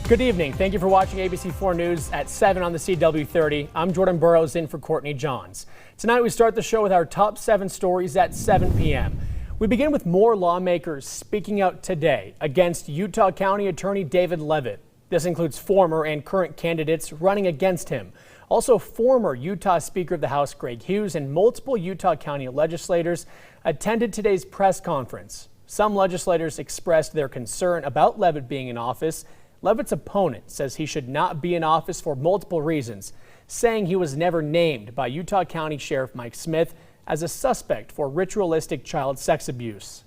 Good evening. Thank you for watching ABC4 News at 7 on the CW30. I'm Jordan Burrows in for Courtney Johns. Tonight we start the show with our top 7 stories at 7 p.m. We begin with more lawmakers speaking out today against Utah County Attorney David Leavitt. This includes former and current candidates running against him. Also, former Utah Speaker of the House Greg Hughes and multiple Utah County legislators attended today's press conference. Some legislators expressed their concern about Leavitt being in office. Leavitt's opponent says he should not be in office for multiple reasons, saying he was never named by Utah County Sheriff Mike Smith as a suspect for ritualistic child sex abuse.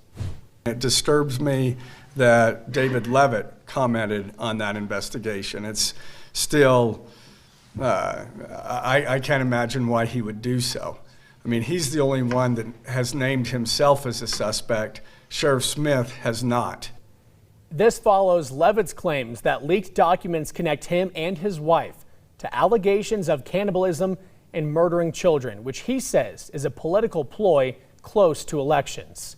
It disturbs me that David Leavitt commented on that investigation. It's still, I can't imagine why he would do so. I mean, he's the only one that has named himself as a suspect. Sheriff Smith has not. This follows Leavitt's claims that leaked documents connect him and his wife to allegations of cannibalism and murdering children, which he says is a political ploy close to elections.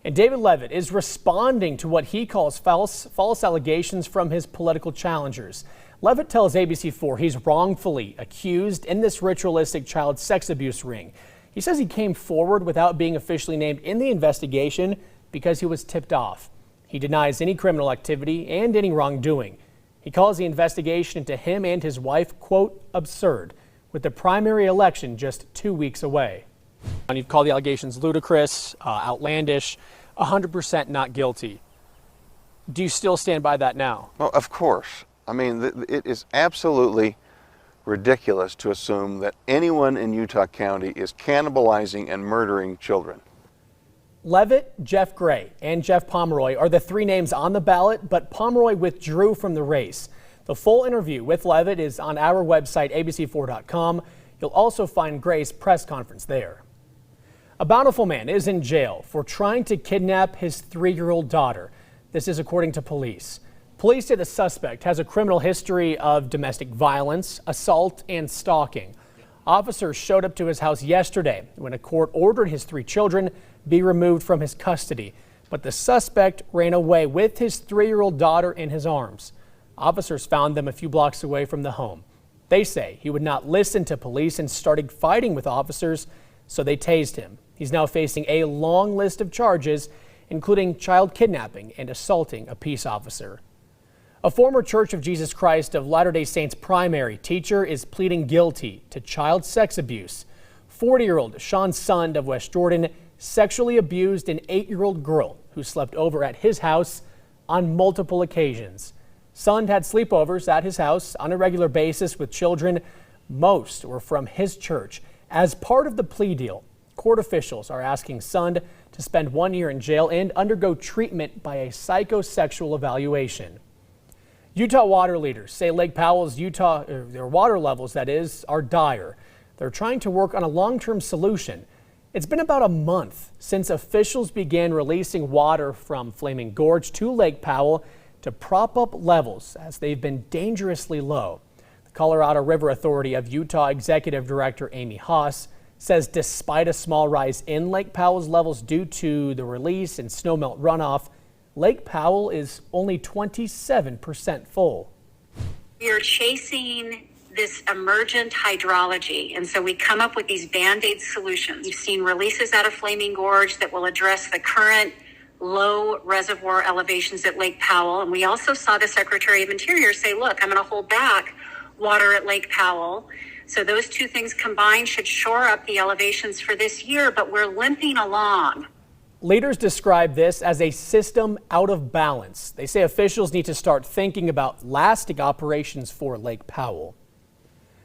And David Leavitt is responding to what he calls false allegations from his political challengers. Leavitt tells ABC4 he's wrongfully accused in this ritualistic child sex abuse ring. He says he came forward without being officially named in the investigation because he was tipped off. He denies any criminal activity and any wrongdoing. He calls the investigation into him and his wife, quote, absurd, with the primary election just 2 weeks away. And you've called the allegations ludicrous, outlandish, 100% not guilty. Do you still stand by that now? Well, of course. I mean, it is absolutely ridiculous to assume that anyone in Utah County is cannibalizing and murdering children. Leavitt, Jeff Gray, and Jeff Pomeroy are the 3 names on the ballot, but Pomeroy withdrew from the race. The full interview with Leavitt is on our website, abc4.com. You'll also find Gray's press conference there. A Bountiful man is in jail for trying to kidnap his 3-year-old daughter. This is according to police. Police say the suspect has a criminal history of domestic violence, assault, and stalking. Officers showed up to his house yesterday when a court ordered his 3 children be removed from his custody, but the suspect ran away with his 3-year-old daughter in his arms. Officers found them a few blocks away from the home. They say he would not listen to police and started fighting with officers, so they tased him. He's now facing a long list of charges, including child kidnapping and assaulting a peace officer. A former Church of Jesus Christ of Latter-day Saints primary teacher is pleading guilty to child sex abuse. 40-year-old Sean Sund of West Jordan sexually abused an 8-year-old girl who slept over at his house on multiple occasions. Sund had sleepovers at his house on a regular basis with children. Most were from his church. As part of the plea deal, court officials are asking Sund to spend 1 year in jail and undergo treatment by a psychosexual evaluation. Utah water leaders say Lake Powell's their water levels, that is, are dire. They're trying to work on a long-term solution. It's been about a month since officials began releasing water from Flaming Gorge to Lake Powell to prop up levels as they've been dangerously low. The Colorado River Authority of Utah Executive Director Amy Haas says despite a small rise in Lake Powell's levels due to the release and snowmelt runoff, Lake Powell is only 27% full. We are chasing this emergent hydrology, and so we come up with these Band-Aid solutions. We've seen releases out of Flaming Gorge that will address the current low reservoir elevations at Lake Powell, and we also saw the Secretary of Interior say, look, I'm going to hold back water at Lake Powell. So those 2 things combined should shore up the elevations for this year, but we're limping along. Leaders describe this as a system out of balance. They say officials need to start thinking about lasting operations for Lake Powell.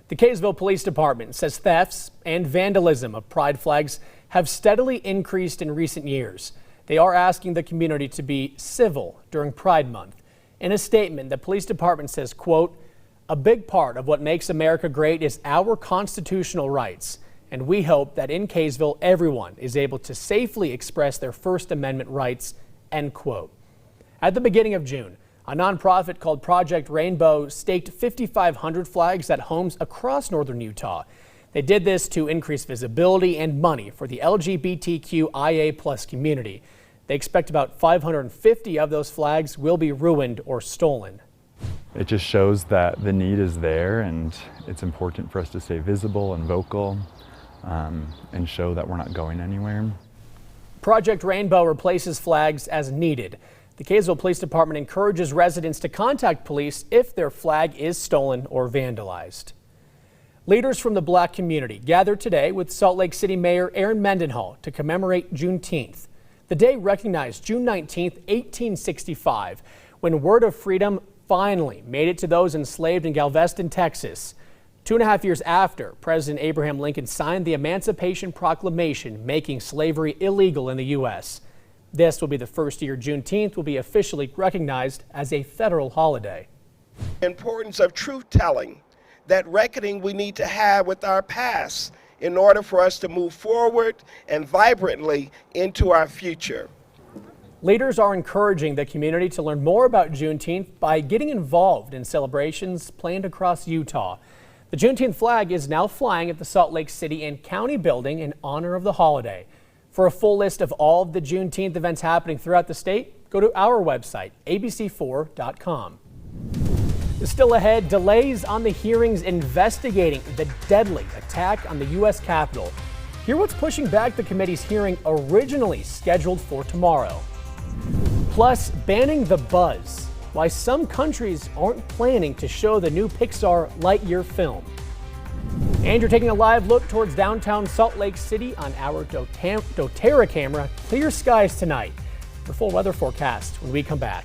The Kaysville Police Department says thefts and vandalism of pride flags have steadily increased in recent years. They are asking the community to be civil during Pride Month. In a statement, the police department says, quote, a big part of what makes America great is our constitutional rights. And we hope that in Kaysville, everyone is able to safely express their First Amendment rights, end quote. At the beginning of June, a nonprofit called Project Rainbow staked 5,500 flags at homes across northern Utah. They did this to increase visibility and money for the LGBTQIA+ community. They expect about 550 of those flags will be ruined or stolen. It just shows that the need is there, and it's important for us to stay visible and vocal and show that we're not going anywhere. Project Rainbow replaces flags as needed. The Kaysville Police Department encourages residents to contact police if their flag is stolen or vandalized. Leaders from the Black community gathered today with Salt Lake City Mayor Aaron Mendenhall to commemorate Juneteenth. The day recognized June 19, 1865, when word of freedom finally made it to those enslaved in Galveston, Texas. 2.5 years after, President Abraham Lincoln signed the Emancipation Proclamation, making slavery illegal in the U.S. This will be the first year Juneteenth will be officially recognized as a federal holiday. Importance of truth-telling, that reckoning we need to have with our past in order for us to move forward and vibrantly into our future. Leaders are encouraging the community to learn more about Juneteenth by getting involved in celebrations planned across Utah. The Juneteenth flag is now flying at the Salt Lake City and County building in honor of the holiday. For a full list of all of the Juneteenth events happening throughout the state, go to our website, abc4.com. Still ahead, delays on the hearings investigating the deadly attack on the U.S. Capitol. Hear what's pushing back the committee's hearing originally scheduled for tomorrow. Plus, banning the buzz, why some countries aren't planning to show the new Pixar Lightyear film. And you're taking a live look towards downtown Salt Lake City on our doTERRA camera. Clear skies tonight. Your full weather forecast when we come back.